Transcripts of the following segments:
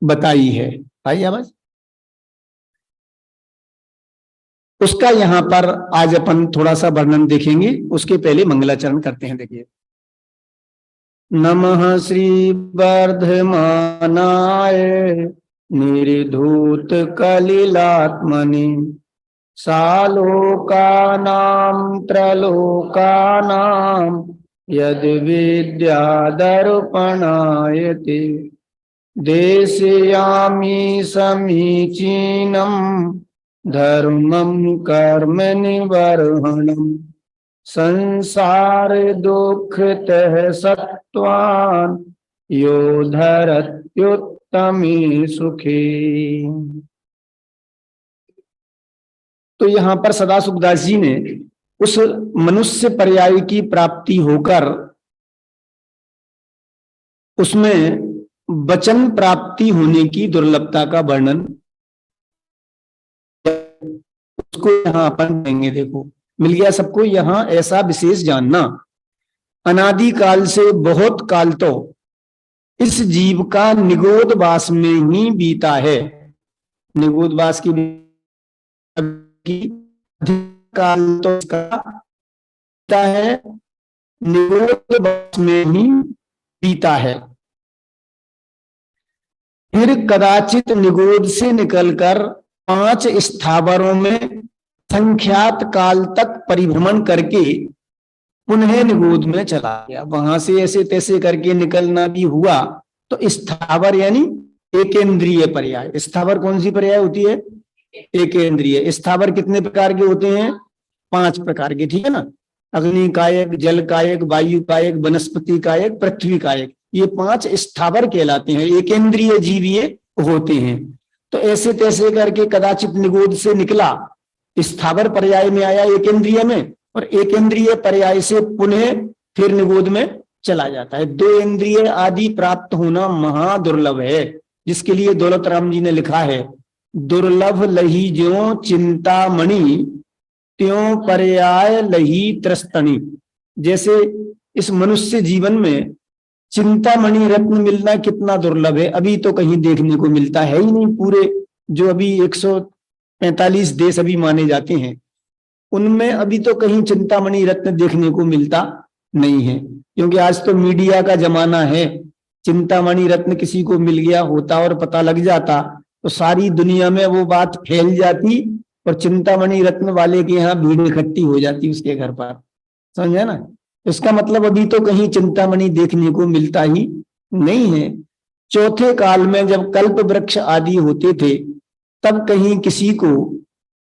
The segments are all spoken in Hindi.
बताई है। आई आवाज? उसका यहां पर आज अपन थोड़ा सा वर्णन देखेंगे, उसके पहले मंगलाचरण करते हैं। देखिए, नमः श्री वर्धमानाय निर्धूत कलिलात्मनि सालोकानां त्रलोकानां यद विद्यादर्पणायते देशयामि समीचीनं धर्मं कर्म निवर्हणं संसार दुःखतः सत्त्वान् यो धरत्युत्तमे सुखे। तो यहाँ पर सदा सुखदास जी ने उस मनुष्य पर्याय की प्राप्ति होकर उसमें वचन प्राप्ति होने की दुर्लभता का वर्णन उसको यहाँ अपन देंगे। देखो, मिल गया सबको यहाँ ऐसा विशेष जानना। अनादि काल से बहुत काल तो इस जीव का निगोदवास में ही बीता है। निगोदवास की काल तो इसका बीता है, निगोदवास में ही बीता है। फिर कदाचित निगोद से निकलकर 5 स्थावरों में संख्यात काल तक परिभ्रमण करके पुनः निगोद में चला गया। वहां से ऐसे तैसे करके निकलना भी हुआ तो स्थावर यानी एकेंद्रीय पर्याय। स्थावर कौन सी पर्याय होती है? एकेंद्रीय। स्थावर कितने प्रकार के होते हैं? 5 प्रकार के, ठीक है ना। अग्नि कायक, जल कायक, वायु कायक, वनस्पति कायक, पृथ्वी कायक, ये 5 स्थावर कहलाते हैं। एकेंद्रीय जीव ये होते हैं। तो ऐसे तैसे करके कदाचित निगोद से निकला, स्थावर पर्याय में आया एकेंद्रीय में, और एकेंद्रीय पर्याय से पुनः फिर निगोद में चला जाता है। 2 इंद्रिय आदि प्राप्त होना महादुर्लभ है, जिसके लिए दौलत राम जी ने लिखा है, दुर्लभ लही ज्यों चिंतामणि त्यों पर्याय लही त्रस्तनी। जैसे इस मनुष्य जीवन में चिंतामणि रत्न मिलना कितना दुर्लभ है, अभी तो कहीं देखने को मिलता है ही नहीं। पूरे जो अभी 145 देश अभी माने जाते हैं, उनमें अभी तो कहीं चिंतामणि रत्न देखने को मिलता नहीं है, क्योंकि आज तो मीडिया का जमाना है। चिंतामणि रत्न किसी को मिल गया होता और पता लग जाता तो सारी दुनिया में वो बात फैल जाती और चिंतामणि रत्न वाले के यहाँ भीड़ इकट्ठी हो जाती उसके घर पर। समझे ना? इसका मतलब अभी तो कहीं चिंतामणि देखने को मिलता ही नहीं है। चौथे काल में जब कल्प वृक्ष आदि होते थे तब कहीं किसी को,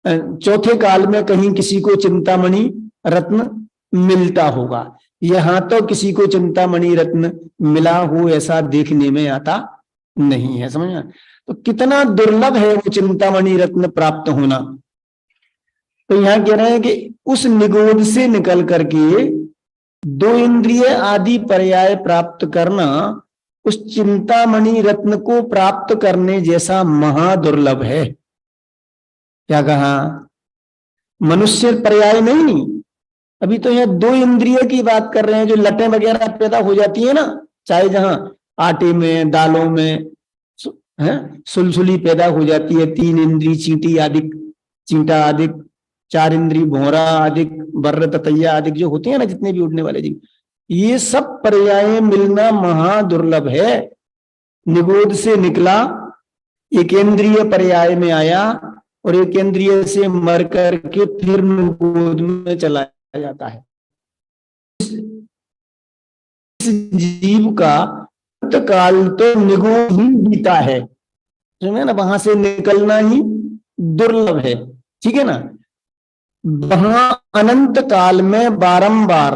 चौथे काल में कहीं किसी को चिंतामणि रत्न मिलता होगा। यहां तो किसी को चिंतामणि रत्न मिला हो ऐसा देखने में आता नहीं है। समझना? तो कितना दुर्लभ है वो चिंतामणि रत्न प्राप्त होना। तो यहां कह रहे हैं कि उस निगोद से निकल करके 2 इंद्रिय आदि पर्याय प्राप्त करना उस चिंतामणि रत्न को प्राप्त करने जैसा महादुर्लभ है। क्या कहा? मनुष्य पर्याय नहीं, अभी तो यह 2 इंद्रिय की बात कर रहे हैं। जो लटें वगैरह पैदा हो जाती है ना, चाहे जहां आटे में, दालों में सुलसुली पैदा हो जाती है, 3 इंद्री चींटी आदि, चींटा आदि, 4 इंद्री भौरा आदि, बर्र ततैया आदि जो होते हैं ना, जितने भी उड़ने वाले जीव, ये सब पर्याय मिलना महादुर्लभ है। निगोद से निकला, एकेंद्रीय पर्याय में आया और एकेंद्रीय से मर करके फिर निगोद में चला जाता है। इस जीव का काल तो निगोद ही बीता है, समझे ना। वहां से निकलना ही दुर्लभ है, ठीक है ना। वहां अनंत काल में बारंबार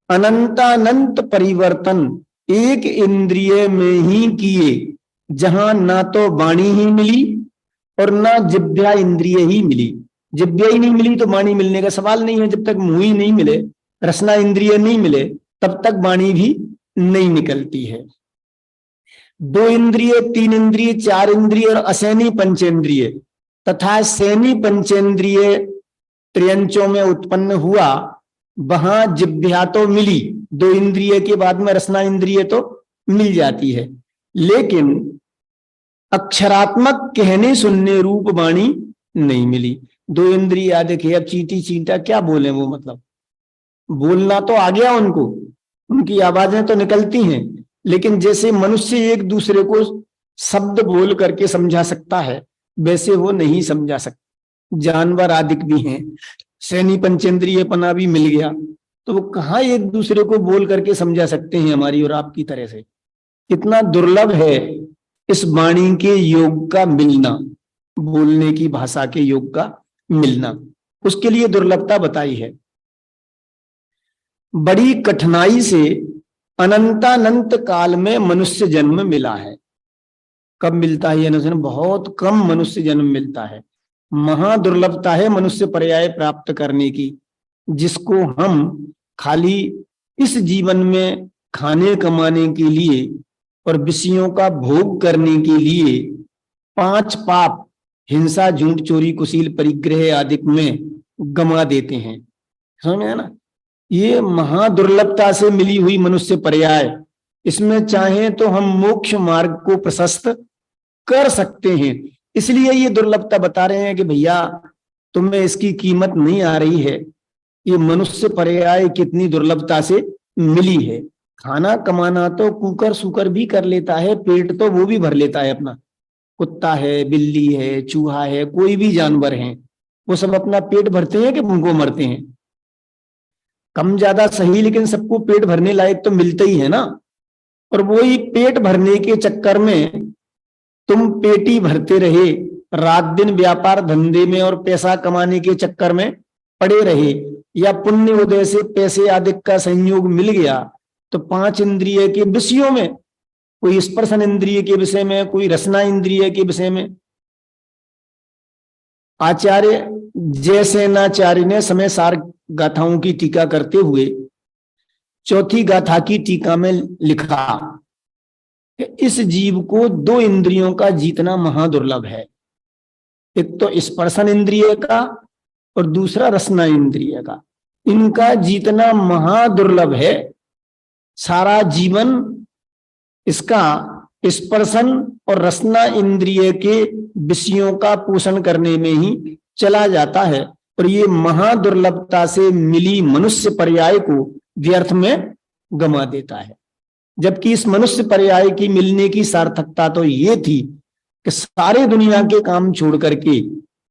अनंतानंत परिवर्तन एक इंद्रिय में ही किए, जहां ना तो वाणी ही मिली और ना जिह्वा इंद्रिय ही मिली। जिह्वा ही नहीं मिली तो वाणी मिलने का सवाल नहीं है। जब तक मुंह ही नहीं मिले, रसना इंद्रिय नहीं मिले, तब तक वाणी भी नहीं निकलती है। 2 इंद्रिय, 3 इंद्रिय, 4 इंद्रिय और असैनी पंचेंद्रिय तथा सैनी पंचेंद्रिय त्रियंचों में उत्पन्न हुआ, वहां जिह्वा तो मिली, 2 इंद्रिय के बाद में रसना इंद्रिय तो मिल जाती है, लेकिन अक्षरात्मक कहने सुनने रूप वाणी नहीं मिली। दो इंद्रिय आदिक है, अब चींटी चींटा क्या बोले वो, मतलब बोलना तो आ गया उनको, उनकी आवाजें तो निकलती हैं, लेकिन जैसे मनुष्य एक दूसरे को शब्द बोल करके समझा सकता है वैसे वो नहीं समझा सकता। जानवर आदिक भी हैं, सैनी पंचेंद्रियपना भी मिल गया, तो वो कहाँ एक दूसरे को बोल करके समझा सकते हैं हमारी और आपकी तरह से। कितना दुर्लभ है इस वाणी के योग का मिलना, बोलने की भाषा के योग का मिलना, उसके लिए दुर्लभता बताई है। बड़ी कठिनाई से अनंतानंत काल में मनुष्य जन्म मिला है। कब मिलता है ये? बहुत कम मनुष्य जन्म मिलता है। महादुर्लभता है मनुष्य पर्याय प्राप्त करने की, जिसको हम खाली इस जीवन में खाने कमाने के लिए और विषयों का भोग करने के लिए 5 पाप हिंसा झूठ चोरी कुशील परिग्रह आदि में गमा देते हैं। समझ में है ना? ये महादुर्लभता से मिली हुई मनुष्य पर्याय, इसमें चाहे तो हम मोक्ष मार्ग को प्रशस्त कर सकते हैं। इसलिए ये दुर्लभता बता रहे हैं कि भैया तुम्हें इसकी कीमत नहीं आ रही है। ये मनुष्य पर्याय कितनी दुर्लभता से मिली है। खाना कमाना तो कुकर सुकर भी कर लेता है, पेट तो वो भी भर लेता है अपना। कुत्ता है, बिल्ली है, चूहा है, कोई भी जानवर है, वो सब अपना पेट भरते हैं कि भूखों मरते हैं? कम ज्यादा सही, लेकिन सबको पेट भरने लायक तो मिलता ही है ना। और वही पेट भरने के चक्कर में तुम पेटी भरते रहे, रात दिन व्यापार धंधे में और पैसा कमाने के चक्कर में पड़े रहे, या पुण्य उदय से पैसे आदि का संयोग मिल गया तो 5 इंद्रिय के विषयों में, कोई स्पर्शन इंद्रिय के विषय में, कोई रसना इंद्रिय के विषय में। आचार्य जयसेनाचार्य ने समय सार गाथाओं की टीका करते हुए 4थी गाथा की टीका में लिखा कि इस जीव को 2 इंद्रियों का जीतना महादुर्लभ है। एक तो स्पर्शन इंद्रिय का और दूसरा रसना इंद्रिय का। इनका जीतना महादुर्लभ है। सारा जीवन इसका स्पर्शन और रसना इंद्रिय के विषयों का पोषण करने में ही चला जाता है, और ये महादुर्लभता से मिली मनुष्य पर्याय को व्यर्थ में गंवा देता है। जबकि इस मनुष्य पर्याय की मिलने की सार्थकता तो ये थी कि सारे दुनिया के काम छोड़ करके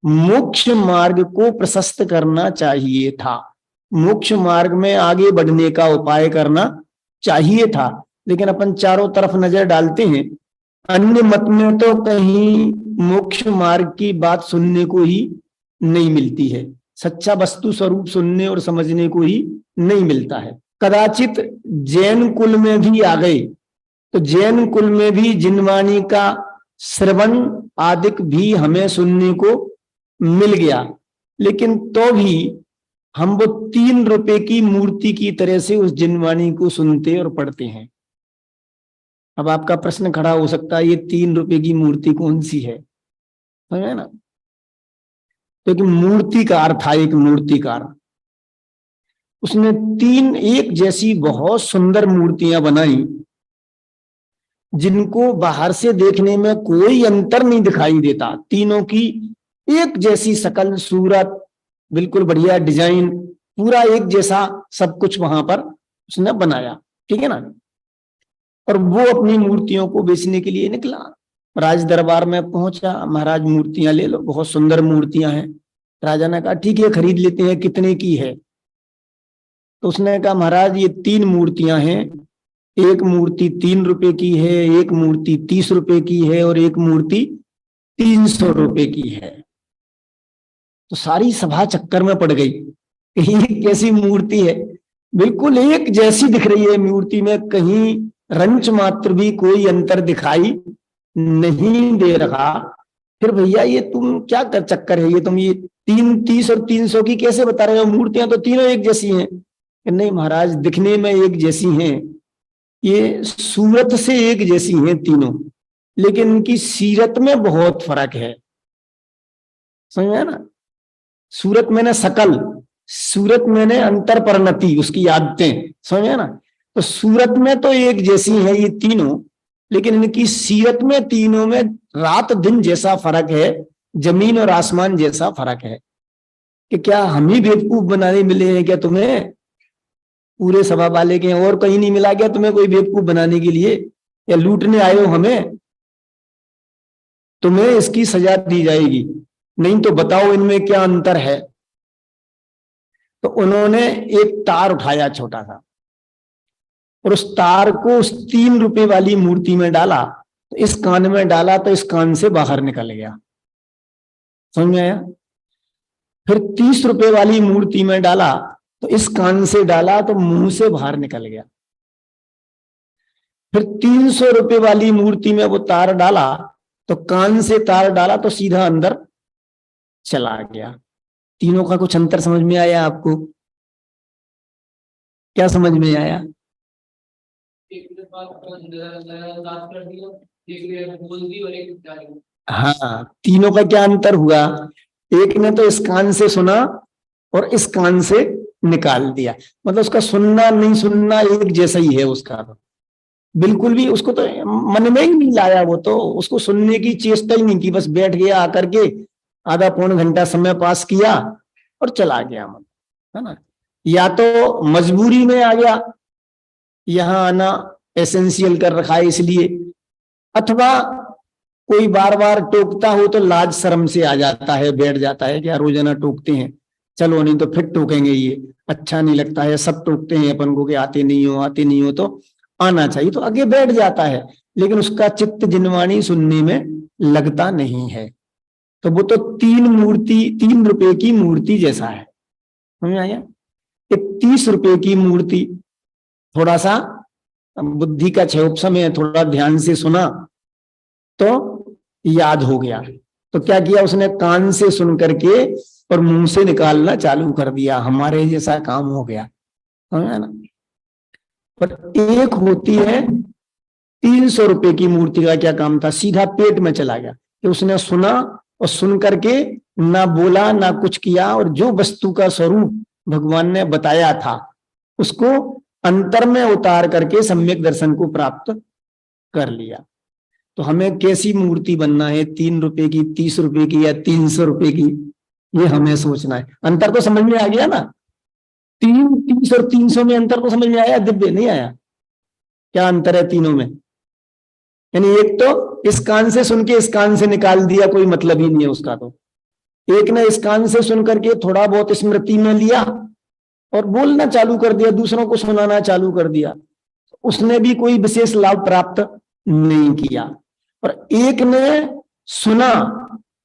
मोक्ष मार्ग को प्रशस्त करना चाहिए था, मोक्ष मार्ग में आगे बढ़ने का उपाय करना चाहिए था। लेकिन अपन चारों तरफ नजर डालते हैं, अन्य मत में तो कहीं मोक्ष मार्ग की बात सुनने को ही नहीं मिलती है, सच्चा वस्तु स्वरूप सुनने और समझने को ही नहीं मिलता है। कदाचित जैन कुल में भी आ गए तो जैन कुल में भी जिनवाणी का श्रवण आदिक भी हमें सुनने को मिल गया, लेकिन तो भी हम वो 3 रुपए की मूर्ति की तरह से उस जिनवाणी को सुनते और पढ़ते हैं। अब आपका प्रश्न खड़ा हो सकता है, ये 3 रुपए की मूर्ति कौन सी है? समझे ना? क्योंकि मूर्तिकार था, एक मूर्तिकार, उसने 3 एक जैसी बहुत सुंदर मूर्तियां बनाई, जिनको बाहर से देखने में कोई अंतर नहीं दिखाई देता। तीनों की एक जैसी शकल सूरत, बिल्कुल बढ़िया डिजाइन, पूरा एक जैसा सब कुछ वहां पर उसने बनाया, ठीक है ना। और वो अपनी मूर्तियों को बेचने के लिए निकला, राज दरबार में पहुंचा, महाराज मूर्तियां ले लो, बहुत सुंदर मूर्तियां हैं। राजा ने कहा ठीक है खरीद लेते हैं, कितने की है? तो उसने कहा महाराज ये 3 मूर्तियां हैं, एक मूर्ति 3 रुपए की है, एक मूर्ति 30 रुपए की है और एक मूर्ति 300 रुपए की है। तो सारी सभा चक्कर में पड़ गई, ये कैसी मूर्ति है? बिल्कुल एक जैसी दिख रही है मूर्ति में, कहीं रंच मात्र भी कोई अंतर दिखाई नहीं दे रहा। फिर भैया ये तुम क्या कर चक्कर है, ये तुम ये 30 और 300 की कैसे बता रहे हो? मूर्तियां तो तीनों एक जैसी हैं। नहीं महाराज दिखने में एक जैसी हैं, ये सूरत से एक जैसी हैं तीनों, लेकिन उनकी सीरत में बहुत फर्क है। समझ में ना? सूरत मैंने शकल, सूरत मैंने अंतर परिणति, उसकी आदतें, समझ में ना? तो सूरत में तो एक जैसी है ये तीनों, लेकिन इनकी सीरत में तीनों में रात दिन जैसा फर्क है, जमीन और आसमान जैसा फर्क है। कि क्या हम ही बेवकूफ बनाने मिले हैं क्या तुम्हें? पूरे सभा वाले के, और कहीं नहीं मिला क्या तुम्हें कोई बेवकूफ बनाने के लिए? या लूटने आए हो हमें? तुम्हें इसकी सजा दी जाएगी, नहीं तो बताओ इनमें क्या अंतर है। तो उन्होंने एक तार उठाया छोटा सा, और उस तार को उस 3 रुपए वाली मूर्ति में डाला, तो इस कान में डाला तो इस कान से बाहर निकल गया। समझ में आया? फिर 30 रुपए वाली मूर्ति में डाला, तो इस कान से डाला तो मुंह से बाहर निकल गया। फिर 300 रुपए वाली मूर्ति में वो तार डाला, तो कान से तार डाला तो सीधा अंदर चला गया। तीनों का कुछ अंतर समझ में आया आपको? क्या समझ में आया? हाँ, तीनों का क्या अंतर हुआ? एक ने तो इस कान से सुना और इस कान से निकाल दिया, मतलब उसका सुनना नहीं सुनना एक जैसा ही है उसका। बिल्कुल भी उसको तो मन में ही नहीं लाया, वो तो उसको सुनने की चेष्टा ही नहीं की, बस बैठ गया आकर के, आधा पौन घंटा समय पास किया और चला गया, मन, है ना। या तो मजबूरी में आ गया, यहां आना एसेंशियल कर रखा है इसलिए, अथवा कोई बार बार टोकता हो तो लाज शर्म से आ जाता है, बैठ जाता है, क्या रोजाना टोकते हैं, चलो नहीं तो फिर टोकेंगे, ये अच्छा नहीं लगता है, सब टोकते हैं अपन को कि आते नहीं हो तो आना चाहिए, तो आगे बैठ जाता है, लेकिन उसका चित्त जिनवाणी सुनने में लगता नहीं है। तो वो तो 3 रुपए की मूर्ति जैसा है। समझ आया? एक 30 रुपए की मूर्ति, थोड़ा सा बुद्धि का क्षयोपशम है, थोड़ा ध्यान से सुना तो याद हो गया, तो क्या किया उसने, कान से सुन करके और मुंह से निकालना चालू कर दिया, हमारे जैसा काम हो गया, समझा ना। पर एक होती है 300 रुपए की मूर्ति का क्या काम था, सीधा पेट में चला गया, कि उसने सुना और सुन करके ना बोला ना कुछ किया, और जो वस्तु का स्वरूप भगवान ने बताया था उसको अंतर में उतार करके सम्यक दर्शन को प्राप्त कर लिया। तो हमें कैसी मूर्ति बनना है, 3 रुपए की, 30 रुपए की या 300 रुपए की, ये हमें सोचना है। अंतर तो समझ में आ गया ना, 30 और 300 में अंतर तो समझ में आया, दिव्य नहीं आया? क्या अंतर है तीनों में? यानी एक तो इस कान से सुन के इस कान से निकाल दिया, कोई मतलब ही नहीं है उसका, तो एक ने इस कान से सुन करके थोड़ा बहुत स्मृति में लिया और बोलना चालू कर दिया, दूसरों को सुनाना चालू कर दिया, उसने भी कोई विशेष लाभ प्राप्त नहीं किया। और एक ने सुना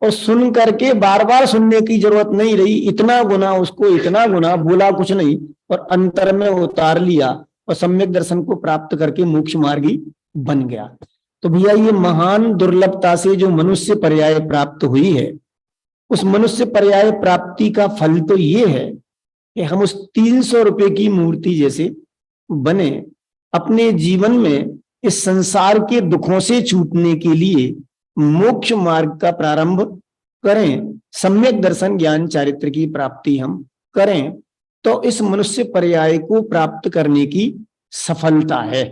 और सुन करके बार बार सुनने की जरूरत नहीं रही, इतना गुना उसको, इतना गुना बोला कुछ नहीं और अंतर में उतार लिया और सम्यक दर्शन को प्राप्त करके मोक्ष मार्गी बन गया। तो भैया ये महान दुर्लभता से जो मनुष्य पर्याय प्राप्त हुई है, उस मनुष्य पर्याय प्राप्ति का फल तो ये है कि हम उस 300 रुपए की मूर्ति जैसे बने, अपने जीवन में इस संसार के दुखों से छूटने के लिए मोक्ष मार्ग का प्रारंभ करें, सम्यक दर्शन ज्ञान चारित्र की प्राप्ति हम करें, तो इस मनुष्य पर्याय को प्राप्त करने की सफलता है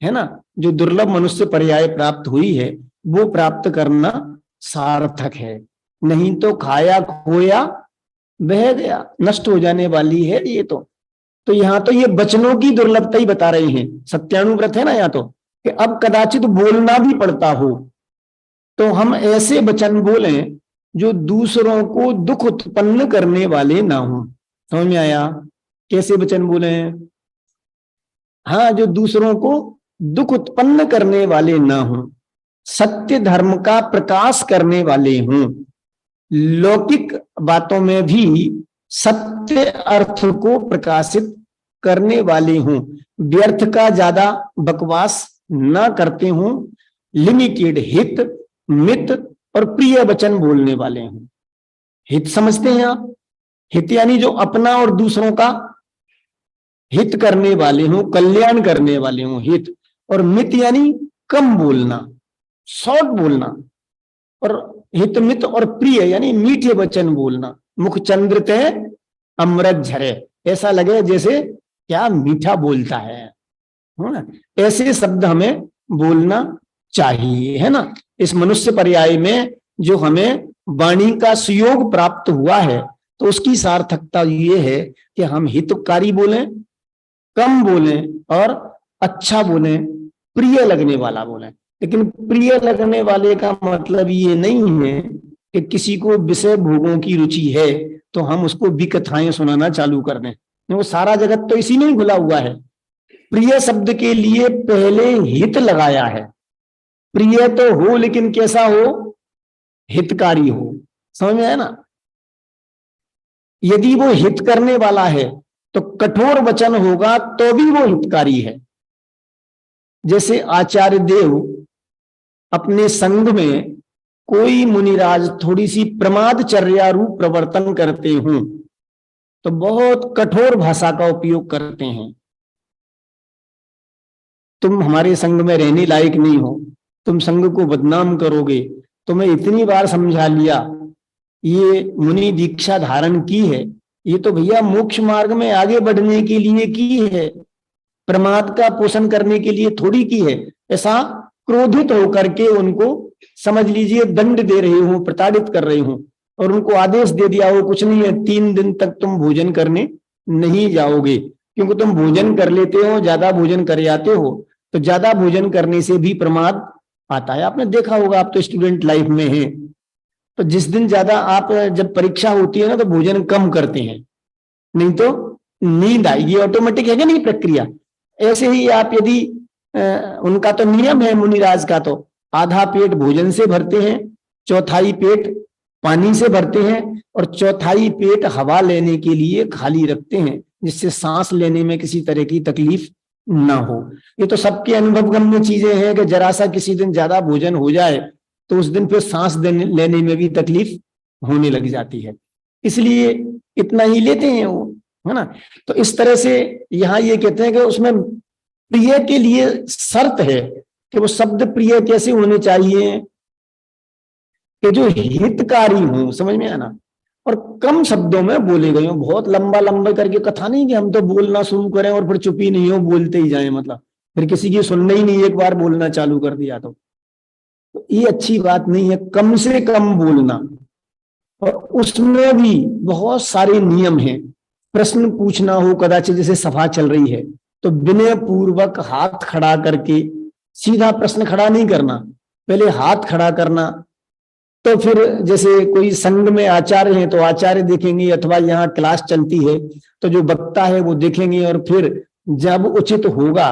ना। जो दुर्लभ मनुष्य पर्याय प्राप्त हुई है वो प्राप्त करना सार्थक है, नहीं तो खाया खोया बह गया, नष्ट हो जाने वाली है ये तो यहाँ तो ये वचनों की दुर्लभता ही बता रहे हैं, सत्यानुव्रत है ना यहाँ तो, कि अब कदाचित बोलना भी पड़ता हो तो हम ऐसे वचन बोलें जो दूसरों को दुख उत्पन्न करने वाले ना हो। समझ में आया? कैसे वचन बोले? हाँ, जो दूसरों को दुख उत्पन्न करने वाले ना हो, सत्य धर्म का प्रकाश करने वाले हों, लौकिक बातों में भी सत्य अर्थ को प्रकाशित करने वाले हों, व्यर्थ का ज्यादा बकवास ना करते हों, लिमिटेड हित मित और प्रिय वचन बोलने वाले हों। हित समझते हैं आप? हित यानी जो अपना और दूसरों का हित करने वाले हों, कल्याण करने वाले हों, हित। और मित यानी कम बोलना, शॉर्ट बोलना। और हित मित और प्रिय यानी मीठे वचन बोलना। मुख चंद्र ते अमृत झरे, ऐसा लगे जैसे क्या मीठा बोलता है ना। ऐसे शब्द हमें बोलना चाहिए, है ना। इस मनुष्य पर्याय में जो हमें वाणी का सुयोग प्राप्त हुआ है, तो उसकी सार्थकता ये है कि हम हितकारी बोलें, कम बोलें और अच्छा बोलें, प्रिय लगने वाला बोलें। लेकिन प्रिय लगने वाले का मतलब ये नहीं है कि किसी को विषय भोगों की रुचि है तो हम उसको भी कथाएं सुनाना चालू कर दें, वो सारा जगत तो इसी में ही घुला हुआ है। प्रिय शब्द के लिए पहले हित लगाया है। प्रिय तो हो, लेकिन कैसा हो? हितकारी हो। समझ में आया ना। यदि वो हित करने वाला है तो कठोर वचन होगा तो भी वो हितकारी है। जैसे आचार्य देव अपने संग में कोई मुनिराज थोड़ी सी प्रमादचर्या रूप प्रवर्तन करते हों तो बहुत कठोर भाषा का उपयोग करते हैं। तुम हमारे संग में रहने लायक नहीं हो, तुम संग को बदनाम करोगे। तुम्हें इतनी बार समझा लिया, ये मुनि दीक्षा धारण की है, ये तो भैया मोक्ष मार्ग में आगे बढ़ने के लिए की है, प्रमाद का पोषण करने के लिए थोड़ी की है। ऐसा क्रोधित होकर के उनको समझ लीजिए दंड दे रहे हूं, प्रताड़ित कर रहे हूं, और उनको आदेश दे दिया हो कुछ नहीं है, 3 दिन तक तुम भोजन करने नहीं जाओगे, क्योंकि तुम भोजन कर लेते हो, ज्यादा भोजन कर जाते हो, तो ज्यादा भोजन करने से भी प्रमाद आता है। आपने देखा होगा, आप तो स्टूडेंट लाइफ में हैं, तो जिस दिन ज्यादा आप जब परीक्षा होती है ना तो भोजन कम करते हैं, नहीं तो नींद आएगी, ऑटोमेटिक है क्या नहीं प्रक्रिया। ऐसे ही आप यदि उनका तो नियम है मुनिराज का, तो आधा पेट भोजन से भरते हैं, चौथाई पेट पानी से भरते हैं और चौथाई पेट हवा लेने के लिए खाली रखते हैं, जिससे सांस लेने में किसी तरह की तकलीफ ना हो। ये तो सबके अनुभवगम्य चीजें हैं कि जरा सा किसी दिन ज्यादा भोजन हो जाए तो उस दिन फिर सांस लेने में भी तकलीफ होने लग जाती है, इसलिए इतना ही लेते हैं वो, है ना। तो इस तरह से यहाँ ये कहते हैं कि उसमें प्रिय के लिए शर्त है कि वो शब्द प्रिय कैसे होने चाहिए कि जो हितकारी हो, समझ में आना, और कम शब्दों में बोले गए हो। बहुत लंबा लंबा करके कथा नहीं कि हम तो बोलना शुरू करें और फिर चुप ही नहीं हो, बोलते ही जाए, मतलब फिर किसी की सुनना ही नहीं, एक बार बोलना चालू कर दिया तो ये अच्छी बात नहीं है। कम से कम बोलना, और उसमें भी बहुत सारे नियम हैं। प्रश्न पूछना हो कदाचित, जैसे सभा चल रही है तो विनय पूर्वक हाथ खड़ा करके, सीधा प्रश्न खड़ा नहीं करना, पहले हाथ खड़ा करना। तो फिर जैसे कोई संघ में आचार्य हैं तो आचार्य देखेंगे, अथवा यहाँ क्लास चलती है तो जो वक्ता है वो देखेंगे, और फिर जब उचित होगा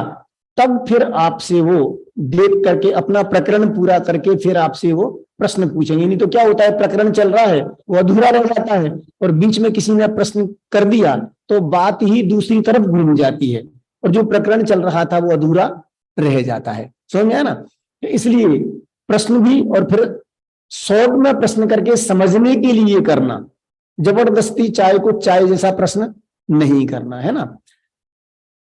तब फिर आपसे वो देख करके अपना प्रकरण पूरा करके फिर आपसे वो प्रश्न पूछेंगे। नहीं तो क्या होता है, प्रकरण चल रहा है वो अधूरा रह जाता है और बीच में किसी ने प्रश्न कर दिया तो बात ही दूसरी तरफ घूम जाती है और जो प्रकरण चल रहा था वो अधूरा रह जाता है। समझ में आया ना। तो इसलिए प्रश्न भी, और फिर शॉर्ट में प्रश्न करके समझने के लिए करना, जबरदस्ती चाय को चाय जैसा प्रश्न नहीं करना, है ना।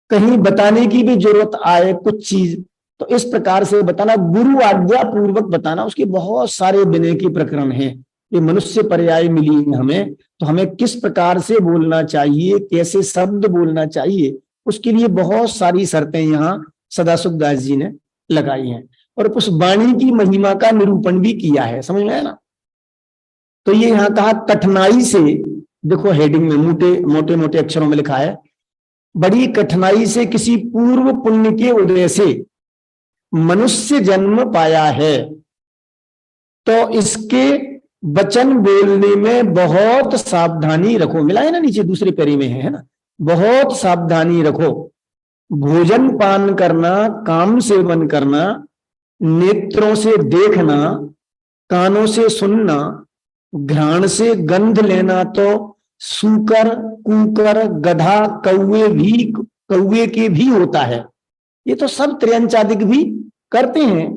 कहीं बताने की भी जरूरत आए कुछ चीज तो इस प्रकार से बताना, गुरु आज्ञा पूर्वक बताना। उसके बहुत सारे विनय के प्रकरण हैं। ये मनुष्य पर्याय मिली है हमें, तो हमें किस प्रकार से बोलना चाहिए, कैसे शब्द बोलना चाहिए, उसके लिए बहुत सारी शर्तें यहाँ सदाशिव दास जी ने लगाई हैं, और उस वाणी की महिमा का निरूपण भी किया है। समझ में आया ना। तो ये यहाँ कहा कठिनाई से, देखो हेडिंग में मोटे मोटे अक्षरों में लिखा है, बड़ी कठिनाई से किसी पूर्व पुण्य के उदय से मनुष्य जन्म पाया है, तो इसके वचन बोलने में बहुत सावधानी रखो। मिला है ना नीचे दूसरे पैरे में है ना, बहुत सावधानी रखो। भोजन पान करना, काम सेवन करना, नेत्रों से देखना, कानों से सुनना, घ्राण से गंध लेना, तो सूकर, कूकर, गधा, कौवे के भी होता है। ये तो सब त्रयंचादिक भी करते हैं,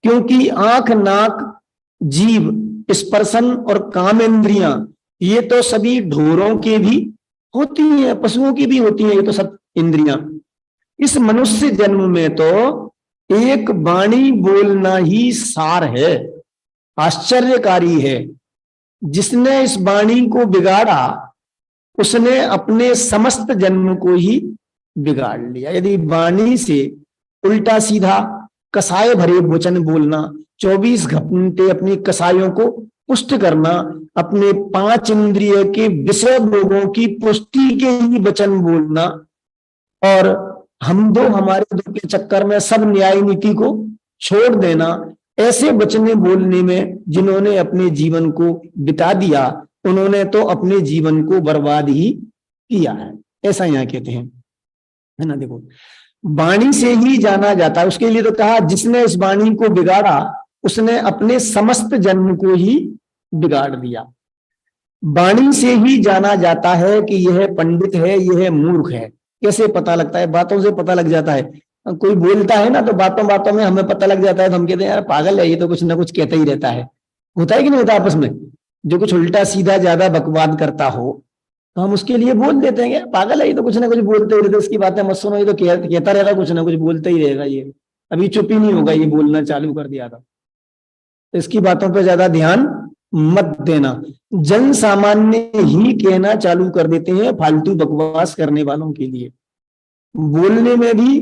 क्योंकि आंख, नाक, जीव, स्पर्शन और कामेंद्रियां ये तो सभी ढोरों के भी होती हैं, पशुओं की भी होती हैं, ये तो सब इंद्रियां। इस मनुष्य जन्म में तो एक वाणी बोलना ही सार है। आश्चर्यकारी है, जिसने इस वाणी को बिगाड़ा उसने अपने समस्त जन्म को ही बिगाड़ लिया। यदि वाणी से उल्टा सीधा कसाय भरे वचन बोलना, 24 घंटे अपनी कसायों को पुष्ट करना, अपने 5 इंद्रिय के विषय भोगों की पुष्टि के ही वचन बोलना, और हम दो हमारे दो के चक्कर में सब न्याय नीति को छोड़ देना, ऐसे वचने बोलने में जिन्होंने अपने जीवन को बिता दिया उन्होंने तो अपने जीवन को बर्बाद ही किया है, ऐसा यहाँ कहते हैं, है ना। देखो, वाणी से ही जाना जाता है, उसके लिए तो कहा जिसने इस वाणी को बिगाड़ा उसने अपने समस्त जन्म को ही बिगाड़ दिया। वाणी से ही जाना जाता है कि यह पंडित है, यह मूर्ख है। कैसे पता लगता है? बातों से पता लग जाता है। कोई बोलता है ना तो बातों बातों में हमें पता लग जाता है, तो हम कहते हैं यार पागल है, ये तो कुछ ना कुछ कहता ही रहता है। होता है कि नहीं होता आपस में? जो कुछ उल्टा सीधा ज्यादा बकवाद करता हो तो हम उसके लिए बोल देते हैं पागल है, ये तो कुछ ना कुछ बोलते ही रहता, इसकी बातें मत सुनो, ये तो कहता रहेगा, कुछ ना कुछ बोलते ही रहेगा, ये अभी चुप ही नहीं होगा, ये बोलना चालू कर दिया था। तो इसकी बातों पर ज्यादा ध्यान मत देना। जन सामान्य ही कहना चालू कर देते हैं फालतू बकवास करने वालों के लिए। बोलने में भी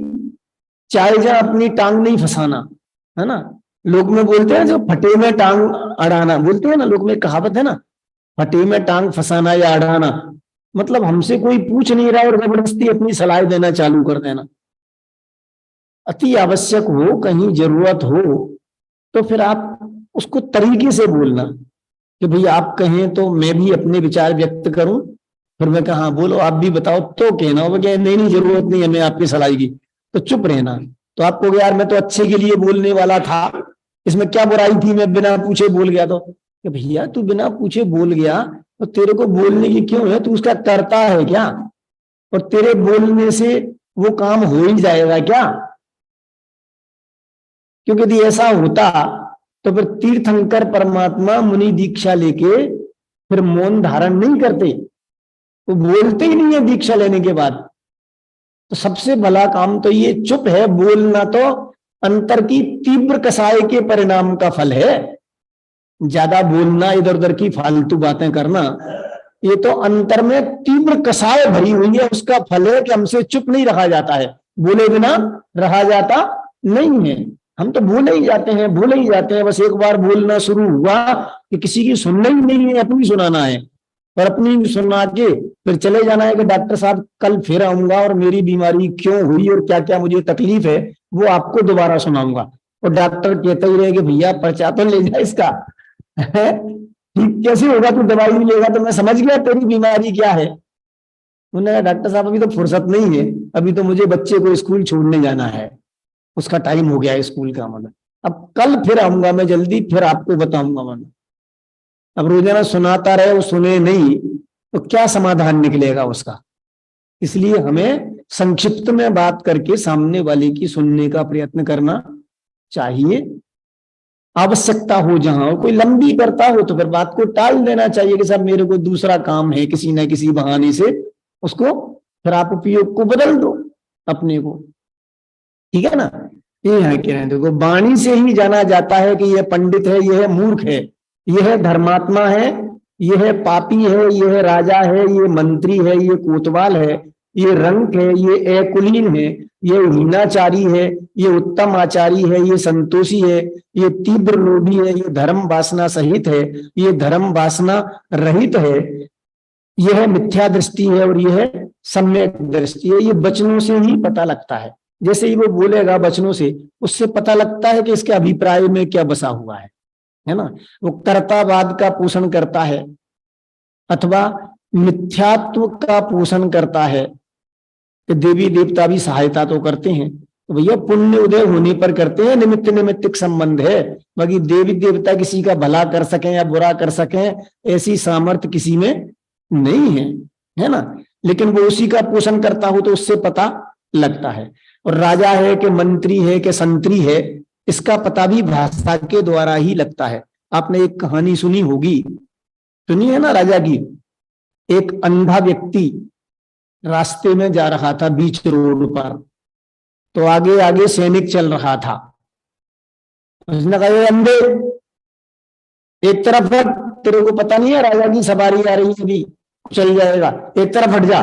चाहे जा अपनी टांग नहीं फंसाना, है ना। लोग में बोलते हैं जो फटे में टांग अड़ाना, बोलते हैं ना, लोग में कहावत है ना, फटे में टांग फंसाना या अड़ाना, मतलब हमसे कोई पूछ नहीं रहा और जबरदस्ती अपनी सलाह देना चालू कर देना। अति आवश्यक हो, कहीं जरूरत हो तो फिर आप उसको तरीके से बोलना कि भाई आप कहें तो मैं भी अपने विचार व्यक्त करूं, फिर मैं कहा बोलो आप भी बताओ, तो कहना होगा कि नहीं जरूरत नहीं हमें आपकी सलाह की, तो चुप रहना। तो आप कहोगे यार मैं तो अच्छे के लिए बोलने वाला था, इसमें क्या बुराई थी, मैं बिना पूछे बोल गया। तो भैया तू बिना पूछे बोल गया तो तेरे को बोलने की क्यों है? तू उसका करता है क्या? और तेरे बोलने से वो काम हो ही जाएगा क्या? क्योंकि यदि ऐसा होता तो फिर तीर्थंकर परमात्मा मुनि दीक्षा लेके फिर मौन धारण नहीं करते, वो बोलते ही नहीं है दीक्षा लेने के बाद। तो सबसे भला काम तो ये चुप है, बोलना तो अंतर की तीव्र कसाय के परिणाम का फल है। ज्यादा बोलना, इधर उधर की फालतू बातें करना, ये तो अंतर में तीव्र कसाय भरी हुई है, उसका फल है कि हमसे चुप नहीं रहा जाता है, बोले बिना रहा जाता नहीं है। हम तो बोले ही जाते हैं, बोले ही जाते हैं, बस एक बार बोलना शुरू हुआ कि किसी की सुनना ही नहीं है, अपनी सुनाना है, और अपनी सुना के फिर चले जाना है कि डॉक्टर साहब कल फिर आऊंगा और मेरी बीमारी क्यों हुई और क्या क्या मुझे तकलीफ है वो आपको दोबारा सुनाऊंगा। और डॉक्टर कहते ही रहे कि भैया पर्चा तो ले जा इसका, ठीक कैसे होगा, तू दवाई नहीं लेगा तो मैं समझ गया तेरी बीमारी क्या है। उन्होंने कहा डॉक्टर साहब अभी तो फुर्सत नहीं है, अभी तो मुझे बच्चे को स्कूल छोड़ने जाना है, उसका टाइम हो गया है स्कूल का, मतलब अब कल फिर आऊंगा मैं जल्दी, फिर आपको बताऊंगा। मतलब अब रोजाना सुनाता रहे, वो सुने नहीं तो क्या समाधान निकलेगा उसका। इसलिए हमें संक्षिप्त में बात करके सामने वाले की सुनने का प्रयत्न करना चाहिए। आवश्यकता हो जहां, और कोई लंबी करता हो तो फिर बात को टाल देना चाहिए कि साहब मेरे को दूसरा काम है, किसी न किसी बहाने से उसको फिर आप उपयोग को बदल दो अपने को, ठीक है ना। ये यहाँ कह रहे हैं, देखो वाणी से ही जाना जाता है कि यह पंडित है, यह मूर्ख है, यह धर्मात्मा है, यह पापी है, यह राजा है, ये मंत्री है, ये कोतवाल है, ये रंक है, ये अकुलीन है, ये हीनाचारी है, ये उत्तम आचारी है, ये संतोषी है, ये तीव्र लोभी है, ये धर्म वासना सहित है, ये धर्म वासना रहित है, यह मिथ्या दृष्टि है और यह सम्यक दृष्टि है। ये वचनों से ही पता लगता है, जैसे ही वो बोलेगा वचनों से उससे पता लगता है कि इसके अभिप्राय में क्या बसा हुआ है ना। वो कर्तावाद का पोषण करता है अथवा मिथ्यात्व का पोषण करता है कि देवी देवता भी सहायता तो करते हैं, तो भैया पुण्य उदय होने पर करते हैं, निमित्त निमित्तिक संबंध है। बाकी देवी देवता किसी का भला कर सकें या बुरा कर सकें ऐसी सामर्थ्य किसी में नहीं है ना। लेकिन वो उसी का पोषण करता हो तो उससे पता लगता है। और राजा है कि मंत्री है कि संतरी है, इसका पता भी भाषा के द्वारा ही लगता है। आपने एक कहानी सुनी होगी, सुनी है ना राजा की। एक अंधा व्यक्ति रास्ते में जा रहा था बीच रोड पर, तो आगे आगे सैनिक चल रहा था। उसने कहा ये अंधे एक तरफ हट, तेरे को पता नहीं है राजा की सवारी आ रही है, अभी चल जाएगा, एक तरफ हट जा।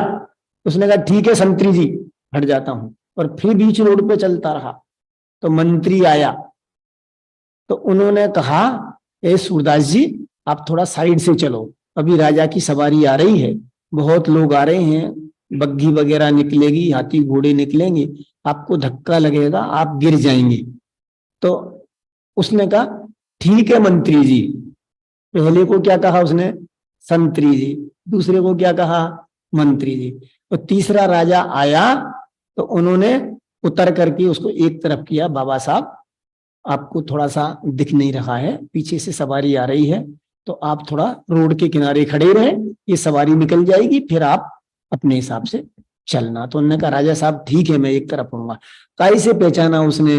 उसने कहा ठीक है संतरी जी हट जाता हूं, और फिर बीच रोड पे चलता रहा। तो मंत्री आया, तो उन्होंने कहा, ए सूरदास जी आप थोड़ा साइड से चलो, अभी राजा की सवारी आ रही है, बहुत लोग आ रहे हैं, बग्घी वगैरह निकलेगी, हाथी घोड़े निकलेंगे, आपको धक्का लगेगा, आप गिर जाएंगे। तो उसने कहा ठीक है मंत्री जी। पहले को क्या कहा उसने? संतरी जी। दूसरे को क्या कहा? मंत्री जी। तो तीसरा राजा आया तो उन्होंने उतर करके उसको एक तरफ किया, बाबा साहब आपको थोड़ा सा दिख नहीं रहा है, पीछे से सवारी आ रही है, तो आप थोड़ा रोड के किनारे खड़े रहे, ये सवारी निकल जाएगी, फिर आप अपने हिसाब से चलना। तो उन्होंने कहा राजा साहब ठीक है मैं एक तरफ होऊंगा। काई से पहचाना उसने?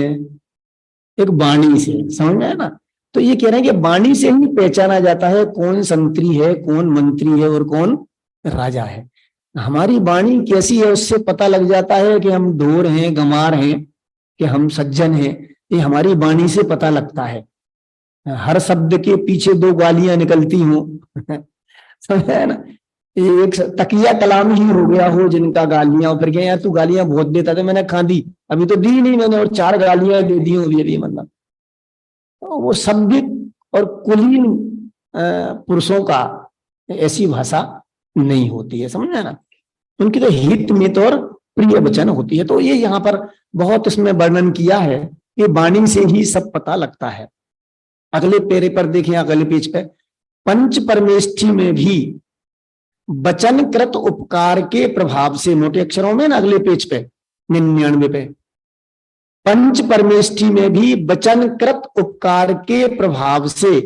एक वाणी से, समझ में आया ना। तो ये कह रहे हैं कि वाणी से ही पहचाना जाता है कौन संतरी है, कौन मंत्री है और कौन राजा है। हमारी वाणी कैसी है उससे पता लग जाता है कि हम ढोर हैं, गंवार हैं, कि हम सज्जन हैं, ये हमारी वाणी से पता लगता है। हर शब्द के पीछे दो गालियां निकलती हों समझ आया ना। ये एक तकिया कलाम ही हो गया हो जिनका गालियां, फिर क्या यार तू गालियां बहुत देता था, मैंने खा दी, अभी तो दी नहीं मैंने, और 4 गालियां दे दी अभी मतलब। तो वो सभ्य और कुलीन पुरुषों का ऐसी भाषा नहीं होती है, समझ ना। उनकी तो हित मित और प्रिय वचन होती है। तो ये यहाँ पर बहुत इसमें वर्णन किया है कि वाणी से ही सब पता लगता है। अगले पेरे पर देखें, अगले पेज पे, पंच परमेष्ठी में भी वचनकृत उपकार के प्रभाव से, मोटे अक्षरों में ना अगले पेज पे 99 पे, पंच परमेष्ठी में भी वचनकृत उपकार के प्रभाव से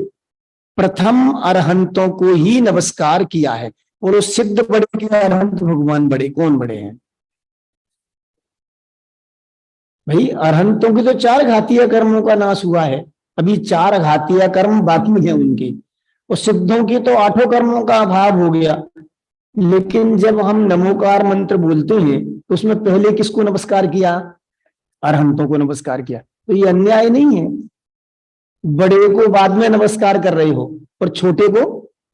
प्रथम अरहंतों को ही नमस्कार किया है। और सिद्ध बड़े क्या, अरहंत भगवान बड़े? कौन बड़े हैं भाई? अरहंतों के तो 4 घातीय कर्मों का नाश हुआ है, अभी 4 घातीय कर्म बाकी हैं उनके, और सिद्धों के तो 8 कर्मों का अभाव हो गया। लेकिन जब हम नमोकार मंत्र बोलते हैं तो उसमें पहले किसको नमस्कार किया? अरहंतों को नमस्कार किया। तो ये अन्याय नहीं है, बड़े को बाद में नमस्कार कर रहे हो और छोटे को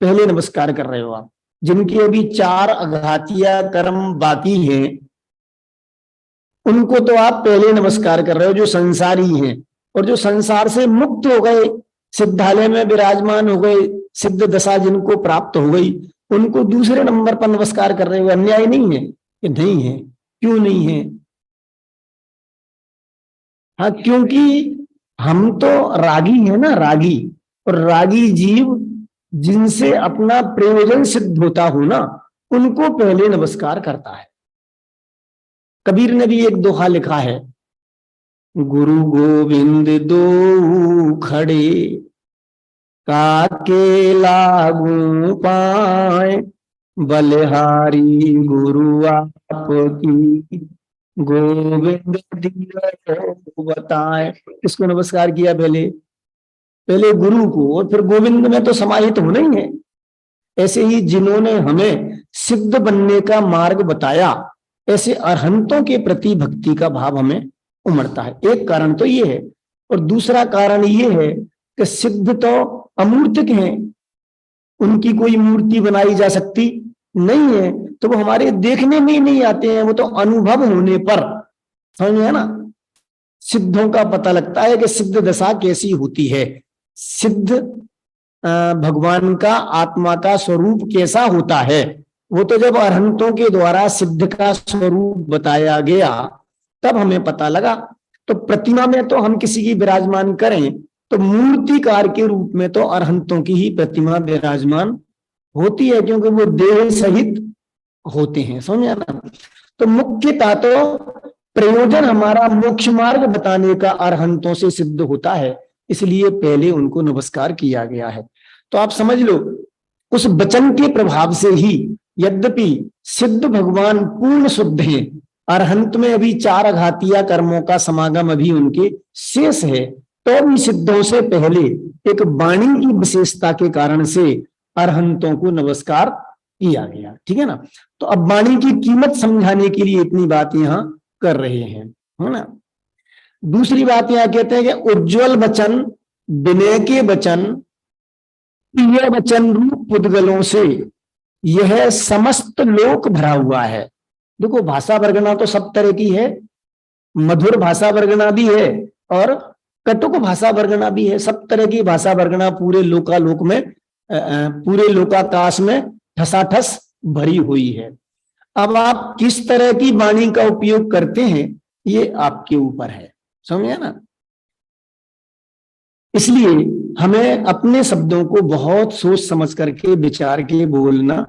पहले नमस्कार कर रहे हो आप। जिनके अभी 4 अघातीय कर्म बाकी हैं उनको तो आप पहले नमस्कार कर रहे हो, जो संसारी हैं। और जो संसार से मुक्त हो गए, सिद्धालय में विराजमान हो गए, सिद्ध दशा जिनको प्राप्त हो गई, उनको दूसरे नंबर पर नमस्कार कर रहे हो। अन्याय नहीं है? कि नहीं है। क्यों नहीं है? हाँ, क्योंकि हम तो रागी है ना, रागी। और रागी जीव जिनसे अपना प्रयोजन सिद्ध होता हो ना, उनको पहले नमस्कार करता है। कबीर ने भी एक दोहा लिखा है, गुरु गोविंद दो खड़े काके लागू पाए, बलिहारी गुरु आपकी गोविंद बताए। इसको नमस्कार किया पहले, पहले गुरु को और फिर गोविंद में तो समाहित होना ही है। ऐसे ही जिन्होंने हमें सिद्ध बनने का मार्ग बताया, ऐसे अरहंतों के प्रति भक्ति का भाव हमें उमड़ता है। एक कारण तो ये है, और दूसरा कारण ये है कि सिद्ध तो अमूर्तिक हैं, उनकी कोई मूर्ति बनाई जा सकती नहीं है, तो वो हमारे देखने में ही नहीं आते हैं, वो तो अनुभव होने पर, समझ में है ना, सिद्धों का पता लगता है कि सिद्ध दशा कैसी होती है, सिद्ध भगवान का आत्मा का स्वरूप कैसा होता है। वो तो जब अरहंतों के द्वारा सिद्ध का स्वरूप बताया गया तब हमें पता लगा। तो प्रतिमा में तो हम किसी की विराजमान करें तो मूर्तिकार के रूप में तो अरहंतों की ही प्रतिमा विराजमान होती है, क्योंकि वो देह सहित होते हैं, समझ ना। तो मुख्यतः तो प्रयोजन हमारा मोक्ष मार्ग बताने का अरहंतों से सिद्ध होता है, इसलिए पहले उनको नमस्कार किया गया है। तो आप समझ लो, उस वचन के प्रभाव से ही, यद्यपि सिद्ध भगवान पूर्ण शुद्ध हैं, अरहंत में अभी 4 अघातीय कर्मों का समागम अभी उनके शेष है, तो भी सिद्धों से पहले एक वाणी की विशेषता के कारण से अरहंतों को नमस्कार किया गया। ठीक है ना। तो अब वाणी की कीमत समझाने के लिए इतनी बात यहां कर रहे हैं, है ना। दूसरी बात यहां कहते हैं कि उज्ज्वल वचन, विनय के वचन, प्रिय वचन रूप पुद्गलों से यह समस्त लोक भरा हुआ है। देखो भाषा वर्गना तो सब तरह की है, मधुर भाषा वर्गना भी है और कटुक भाषा वर्गना भी है। सब तरह की भाषा वर्गना पूरे लोकालोक में, पूरे लोकाकाश में ठसाठस भरी हुई है। अब आप किस तरह की वाणी का उपयोग करते हैं ये आपके ऊपर है, समझे ना। इसलिए हमें अपने शब्दों को बहुत सोच समझ करके विचार के बोलना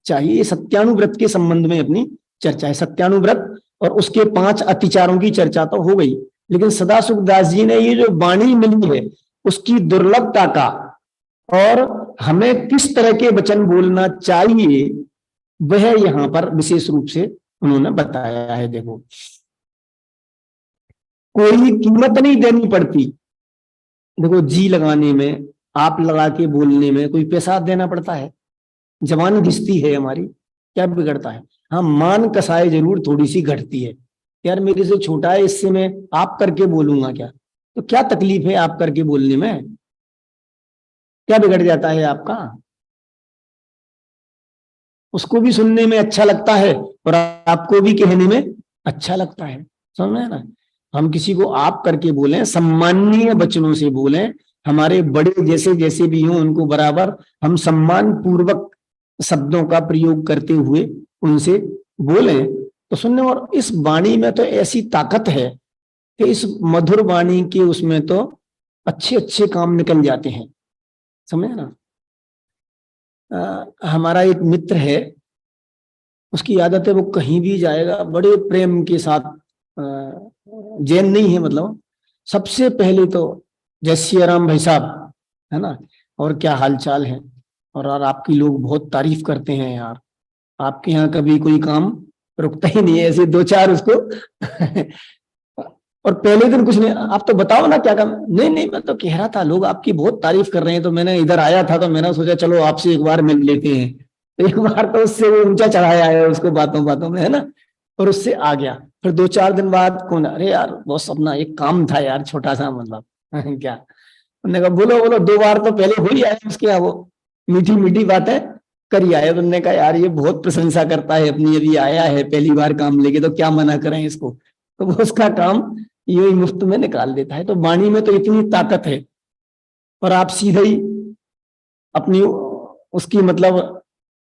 चाहिए। सत्यानुव्रत के संबंध में अपनी चर्चा है। सत्यानुव्रत और उसके 5 अतिचारों की चर्चा तो हो गई, लेकिन सदाशिव दास जी ने ये जो वाणी मिली है उसकी दुर्लभता का और हमें किस तरह के वचन बोलना चाहिए वह यहां पर विशेष रूप से उन्होंने बताया है। देखो, कोई कीमत नहीं देनी पड़ती। देखो, जी लगाने में, आप लगा के बोलने में कोई पैसा देना पड़ता है? जबान घिसती है हमारी, क्या बिगड़ता है? हाँ, मान कसाई जरूर थोड़ी सी घटती है। यार मेरे से छोटा है, इससे मैं आप करके बोलूंगा क्या? तो क्या तकलीफ है आप करके बोलने में? क्या बिगड़ जाता है आपका? उसको भी सुनने में अच्छा लगता है और आपको भी कहने में अच्छा लगता है, समझ में ना। हम किसी को आप करके बोलें, सम्माननीय वचनों से बोलें, हमारे बड़े जैसे जैसे भी हों उनको बराबर हम सम्मान पूर्वक शब्दों का प्रयोग करते हुए उनसे बोलें तो सुनने। और इस वाणी में तो ऐसी ताकत है कि इस मधुर वाणी के उसमें तो अच्छे अच्छे काम निकल जाते हैं, समझे ना। हमारा एक मित्र है, उसकी आदत है वो कहीं भी जाएगा बड़े प्रेम के साथ, जैन नहीं है मतलब, सबसे पहले तो जय सिया राम भाई साहब, है ना, और क्या हाल चाल है, और आपकी लोग बहुत तारीफ करते हैं यार, आपके यहाँ कभी कोई काम रुकता ही नहीं है, ऐसे 2-4 उसको और पहले दिन कुछ नहीं, आप तो बताओ ना क्या काम। नहीं नहीं, मैं तो कह रहा था लोग आपकी बहुत तारीफ कर रहे हैं, तो मैंने इधर आया था तो मैंने सोचा चलो आपसे एक बार मिल लेते हैं। तो एक बार तो उससे वो ऊंचा चढ़ाया है उसको बातों बातों में, है ना, और उससे आ गया। फिर 2-4 दिन बाद कौन, अरे यार बॉस अपना एक काम था यार छोटा सा, मतलब क्या। उन्होंने कहा बोलो बोलो, 2 बार तो पहले हो ही आए उसके यहाँ, वो मीठी मीठी बातें कर ही आए। उन्होंने कहा यार ये बहुत प्रशंसा करता है अपनी, अभी आया है पहली बार काम लेके, तो क्या मना करें इसको। तो वो उसका काम ये मुफ्त में निकाल देता है। तो वाणी में तो इतनी ताकत है, और आप सीधे ही अपनी उसकी मतलब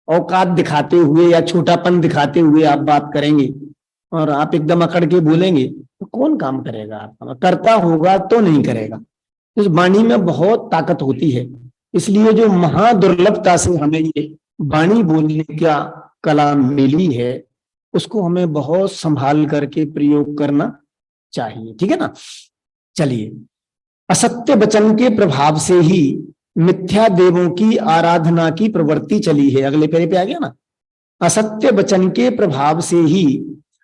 औकात दिखाते हुए या छोटापन दिखाते हुए आप बात करेंगे और आप एकदम अकड़ के बोलेंगे तो कौन काम करेगा? आपका करता होगा तो नहीं करेगा। इस वाणी में बहुत ताकत होती है, इसलिए जो महादुर्लभता से हमें ये वाणी बोलने का कला मिली है उसको हमें बहुत संभाल करके प्रयोग करना चाहिए, ठीक है ना। चलिए, असत्य वचन के प्रभाव से ही मिथ्या देवों की आराधना की प्रवृत्ति चली है। अगले पेरे पे आ गया ना, असत्य वचन के प्रभाव से ही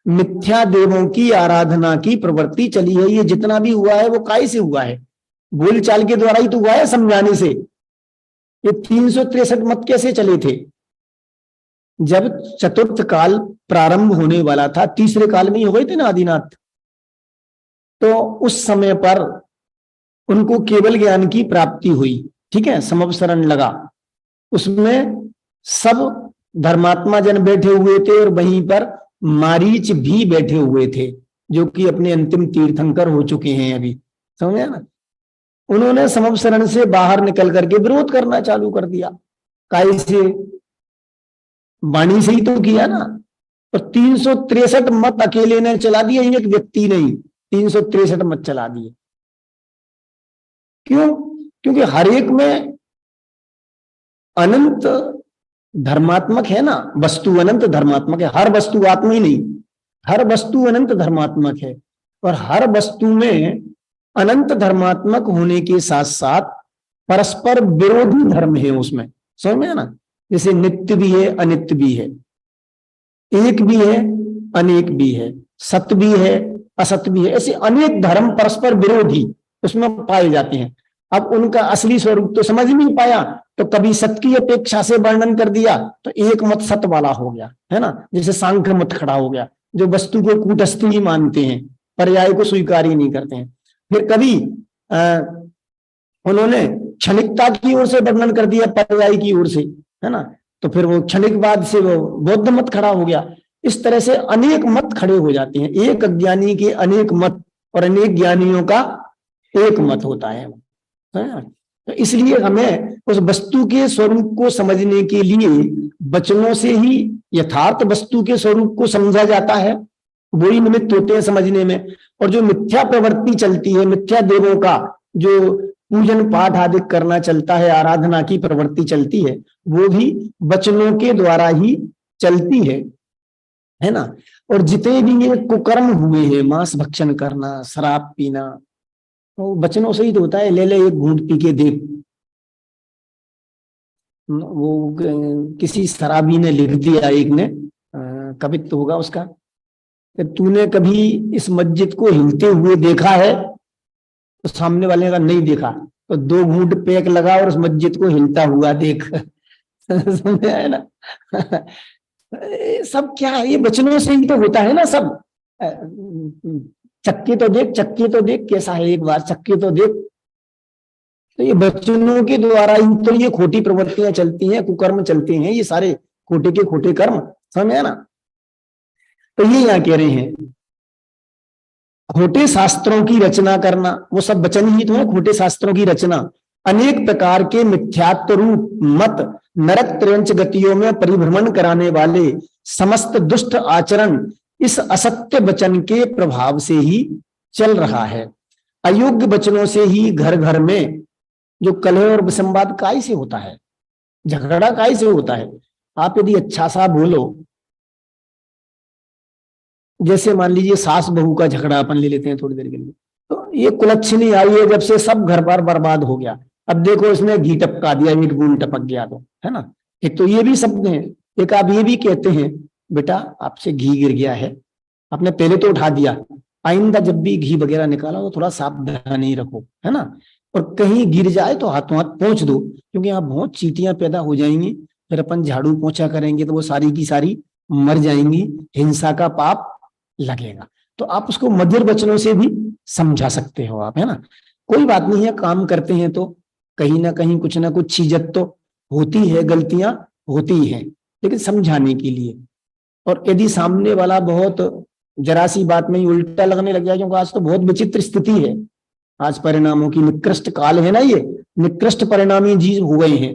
मिथ्या देवों की आराधना की प्रवृत्ति चली है। ये जितना भी हुआ है वो काय से हुआ है? बोलचाल के द्वारा ही तो हुआ है, समझाने से। ये 363 मत कैसे चले थे? जब चतुर्थ काल प्रारंभ होने वाला था, तीसरे काल में ही हो गए थे ना आदिनाथ, तो उस समय पर उनको केवल ज्ञान की प्राप्ति हुई, ठीक है, समवसरण लगा। उसमें सब धर्मात्मा जन बैठे हुए थे और वहीं पर मारीच भी बैठे हुए थे, जो कि अपने अंतिम तीर्थंकर हो चुके हैं अभी, समझे ना। उन्होंने समवसरण से बाहर निकल करके विरोध करना चालू कर दिया। काय से? वाणी से ही तो किया ना। तो 363 मत अकेले ने चला दिए, एक व्यक्ति नहीं, 363 मत चला दिए। क्यों? क्योंकि हर एक में अनंत धर्मात्मक है ना, वस्तु अनंत धर्मात्मक है। हर वस्तु आत्मा ही नहीं, हर वस्तु अनंत धर्मात्मक है, और हर वस्तु में अनंत धर्मात्मक होने के साथ साथ परस्पर विरोधी धर्म है उसमें, समझ में है ना। जैसे नित्य भी है, अनित्य भी है, एक भी है, अनेक भी है, सत्य भी है, असत्य भी है, ऐसे अनेक धर्म परस्पर विरोधी उसमें पाए जाते हैं। अब उनका असली स्वरूप तो समझ नहीं पाया, तो कभी सत्य की अपेक्षा से वर्णन कर दिया तो एक मत सत्य वाला हो गया, है ना। जैसे सांख्य मत खड़ा हो गया, जो वस्तु को कूटस्थ ही मानते हैं, पर्याय को स्वीकार ही नहीं करते हैं। फिर कभी उन्होंने क्षणिकता की ओर से वर्णन कर दिया, पर्याय की ओर से, है ना, तो फिर वो क्षणिकवाद से वो बौद्ध मत खड़ा हो गया। इस तरह से अनेक मत खड़े हो जाते हैं, एक अज्ञानी के अनेक मत और अनेक ज्ञानियों का एक मत होता है ना? तो इसलिए हमें उस वस्तु के स्वरूप को समझने के लिए वचनों से ही यथार्थ वस्तु के स्वरूप को समझा जाता है, वही निमित्त होते हैं समझने में। और जो मिथ्या प्रवृत्ति चलती है, मिथ्या देवों का जो पूजन पाठ आदि करना चलता है, आराधना की प्रवृत्ति चलती है, वो भी वचनों के द्वारा ही चलती है ना। और जितने भी ये कुकर्म हुए हैं, मांस भक्षण करना, शराब पीना, तो वचनों से ही तो होता है। ले ले एक घूंट पी के देख, वो किसी शराबी ने लिख दिया, एक ने, कवित्व तो होगा उसका, तूने कभी इस मस्जिद को हिलते हुए देखा है? तो सामने वाले का नहीं देखा, तो 2 घूंट पेक लगा और उस मस्जिद को हिलता हुआ देख। समझ आया ना? सब क्या है, ये वचनों से ही तो होता है ना सब। चक्के तो देख, चक्के तो देख कैसा है, एक बार चक्के तो देख। तो ये वचनों के द्वारा ही तो ये खोटी प्रवृत्तियां चलती हैं, कुकर्म चलते हैं, ये सारे खोटे के खोटे कर्म। समझ ना? तो ये यहाँ कह रहे हैं, खोटे शास्त्रों की रचना करना, वो सब वचन ही तो है, खोटे शास्त्रों की रचना। अनेक प्रकार के मिथ्यात्व रूप मत नरक त्रयंच गतियों में परिभ्रमण कराने वाले समस्त दुष्ट आचरण इस असत्य वचन के प्रभाव से ही चल रहा है। अयोग्य वचनों से ही घर घर में जो कलह और विसंवाद काय से होता है, झगड़ा काय से होता है। आप यदि अच्छा सा बोलो, जैसे मान लीजिए सास बहू का झगड़ा अपन ले लेते हैं थोड़ी देर के लिए, तो ये कुलच्छनी आई है जब से सब घर बार बर्बाद हो गया। अब देखो इसने घी टपका दिया, एक बूंद टपक गया तो, है ना। एक तो ये भी शब्द है, एक आप ये भी कहते हैं, बेटा आपसे घी गिर गया है, आपने पहले तो उठा दिया, आइंदा जब भी घी वगैरह निकाला तो थोड़ा सावधानी रखो, है ना। और कहीं गिर जाए तो हाथों हाथ पोंछ दो, क्योंकि यहाँ बहुत चींटियां पैदा हो जाएंगी, फिर अपन झाड़ू पोंछा करेंगे तो वो सारी की सारी मर जाएंगी, हिंसा का पाप लगेगा। तो आप उसको मधुर वचनों से भी समझा सकते हो आप, है ना। कोई बात नहीं है, काम करते हैं तो कहीं ना कहीं कुछ ना कुछ चीजत तो होती है, गलतियां होती हैं, लेकिन समझाने के लिए। और यदि सामने वाला बहुत जरा सी बात में ही उल्टा लगने लग जाए, क्योंकि आज तो बहुत विचित्र स्थिति है, आज परिणामों की निकृष्ट काल है ना, ये निकृष्ट परिणामी चीज हो गई है।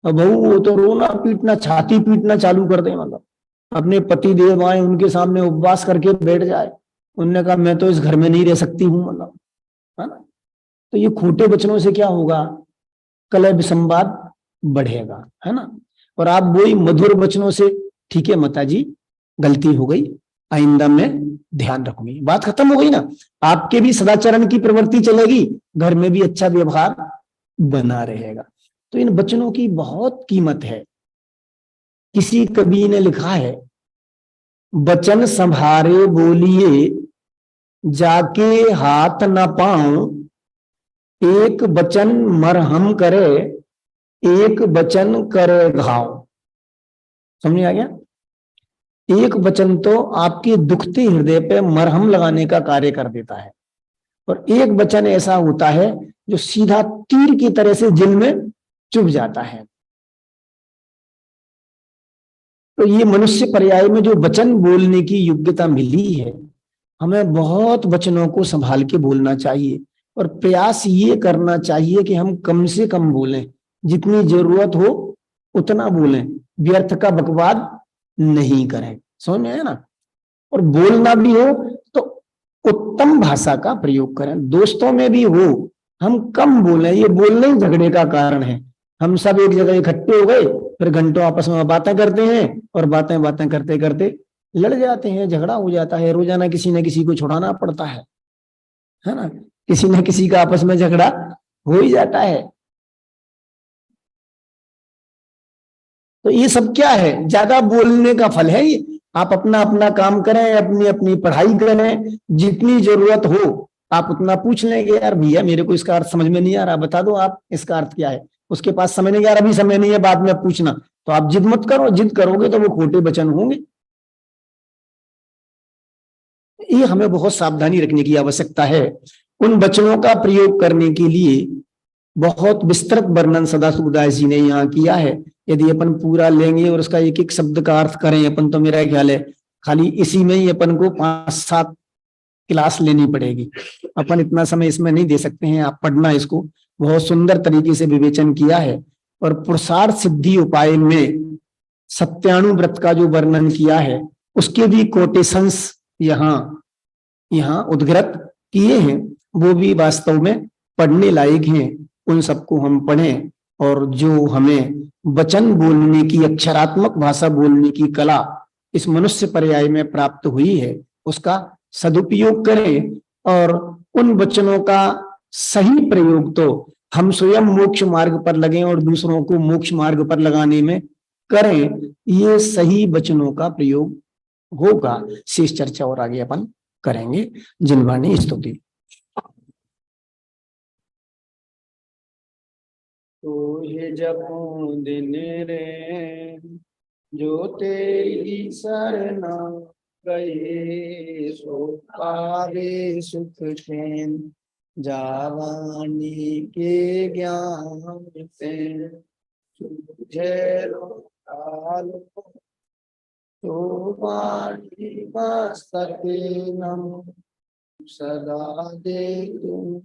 अब बहू वो तो रोना पीटना, छाती पीटना चालू कर दे, मतलब अपने पति देव आए उनके सामने उपवास करके बैठ जाए, उनने कहा मैं तो इस घर में नहीं रह सकती हूँ, मतलब, है ना। तो ये खोटे वचनों से क्या होगा, कलह विसंवाद बढ़ेगा, है ना। और आप वही मधुर वचनों से, ठीक है माता जी गलती हो गई, आइंदा में ध्यान रखूंगी, बात खत्म हो गई ना। आपके भी सदाचरण की प्रवृत्ति चलेगी, घर में भी अच्छा व्यवहार बना रहेगा। तो इन वचनों की बहुत कीमत है। किसी कवि ने लिखा है, वचन संभारे बोलिए जाके हाथ न पाऊं, एक वचन मरहम करे एक वचन करे घाव। समझ आ गया? एक वचन तो आपके दुखते हृदय पे मरहम लगाने का कार्य कर देता है, और एक वचन ऐसा होता है जो सीधा तीर की तरह से दिल में चुभ जाता है। तो ये मनुष्य पर्याय में जो वचन बोलने की योग्यता मिली है, हमें बहुत वचनों को संभाल के बोलना चाहिए, और प्रयास ये करना चाहिए कि हम कम से कम बोलें, जितनी जरूरत हो उतना बोलें, व्यर्थ का बकवाद नहीं करें। समझ में है ना। और बोलना भी हो तो उत्तम भाषा का प्रयोग करें, दोस्तों में भी हो हम कम बोलें, ये बोलने ही झगड़े का कारण है। हम सब एक जगह इकट्ठे हो गए, फिर घंटों आपस में बातें करते हैं, और बातें बातें करते करते लड़ जाते हैं, झगड़ा हो जाता है, रोजाना किसी न किसी को छुड़ाना पड़ता है ना, किसी न किसी का आपस में झगड़ा हो ही जाता है। तो ये सब क्या है, ज्यादा बोलने का फल है ये। आप अपना अपना काम करें, अपनी अपनी पढ़ाई करें, जितनी जरूरत हो आप उतना पूछ लेंगे, यार भैया मेरे को इसका अर्थ समझ में नहीं आ रहा, बता दो आप इसका अर्थ क्या है। उसके पास समय नहीं, यार अभी समय नहीं है, बाद में पूछना। तो आप जिद मत करो, जिद करोगे तो वो खोटे वचन होंगे। ये हमें बहुत सावधानी रखने की आवश्यकता है। उन वचनों का प्रयोग करने के लिए बहुत विस्तृत वर्णन सदाशिवदास जी ने यहाँ किया है। यदि अपन पूरा लेंगे और उसका एक एक शब्द का अर्थ करें अपन, तो मेरा ख्याल है खाली इसी में ही अपन को 5-7 क्लास लेनी पड़ेगी, अपन इतना समय इसमें नहीं दे सकते हैं। आप पढ़ना इसको, बहुत सुंदर तरीके से विवेचन किया है। और पुरुषार्थ सिद्धि उपाय में सत्यानुव्रत का जो वर्णन किया है उसके भी कोटेशंस यहाँ यहाँ उद्धृत किए हैं, वो भी वास्तव में पढ़ने लायक हैं। उन सबको हम पढ़ें और जो हमें वचन बोलने की, अक्षरात्मक भाषा बोलने की कला इस मनुष्य पर्याय में प्राप्त हुई है उसका सदुपयोग करें और उन वचनों का सही प्रयोग तो हम स्वयं मोक्ष मार्ग पर लगें और दूसरों को मोक्ष मार्ग पर लगाने में करें। ये सही वचनों का प्रयोग होगा। शेष चर्चा और आगे अपन करेंगे। जिनवाणी स्तुति। तो ये जपूं दिन रे जो तेरी शरणा गए, सो पावे सुख चैन जावानी के ज्ञान से। तुझे तो वाणी मस्तके नम सदा दे तुम